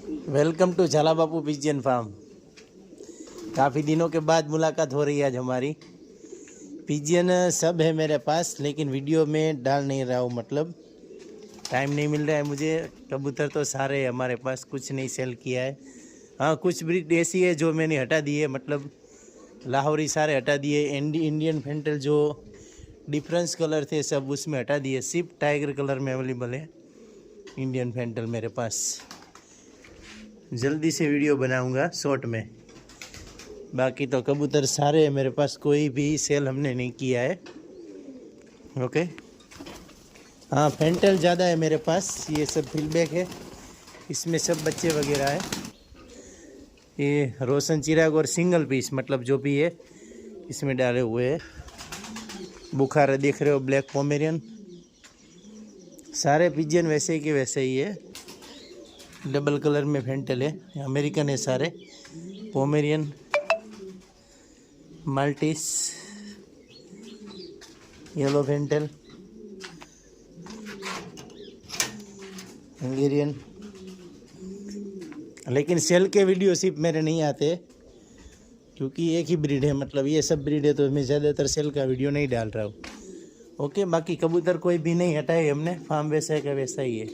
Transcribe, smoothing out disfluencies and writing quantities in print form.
Welcome to झाला बापू pigeon farm. काफ़ी दिनों के बाद मुलाकात हो रही है आज हमारी। पिजियन सब है मेरे पास, लेकिन वीडियो में डाल नहीं रहा हूँ, मतलब टाइम नहीं मिल रहा है मुझे। कबूतर तो सारे है हमारे पास, कुछ नहीं सेल किया है। हाँ, कुछ ब्रीड ऐसी है जो मैंने हटा दी है, मतलब लाहौरी सारे हटा दिए। इंडियन फेंटल जो डिफरेंस कलर थे सब उसमें हटा दिए, सिर्फ टाइगर कलर में अवेलेबल है इंडियन फेंटल मेरे पास। जल्दी से वीडियो बनाऊंगा शॉर्ट में। बाकी तो कबूतर सारे है मेरे पास, कोई भी सेल हमने नहीं किया है। ओके। हाँ, फेंटल ज़्यादा है मेरे पास, ये सब फीडबैक है, इसमें सब बच्चे वगैरह है। ये रोशन चिराग और सिंगल पीस, मतलब जो भी है इसमें डाले हुए हैं। बुखारा देख रहे हो, ब्लैक पोमेरियन। सारे पिजियन वैसे के वैसे ही है, डबल कलर में फेंटल है। अमेरिकन है सारे, पोमेरियन, माल्टीस, येलो फेंटल, हंगेरियन। लेकिन सेल के वीडियो सिर्फ मेरे नहीं आते, क्योंकि एक ही ब्रीड है, मतलब ये सब ब्रीड है, तो मैं ज़्यादातर सेल का वीडियो नहीं डाल रहा हूँ। ओके। बाकी कबूतर कोई भी नहीं हटाए हमने, फार्म वैसा का वैसा ही है।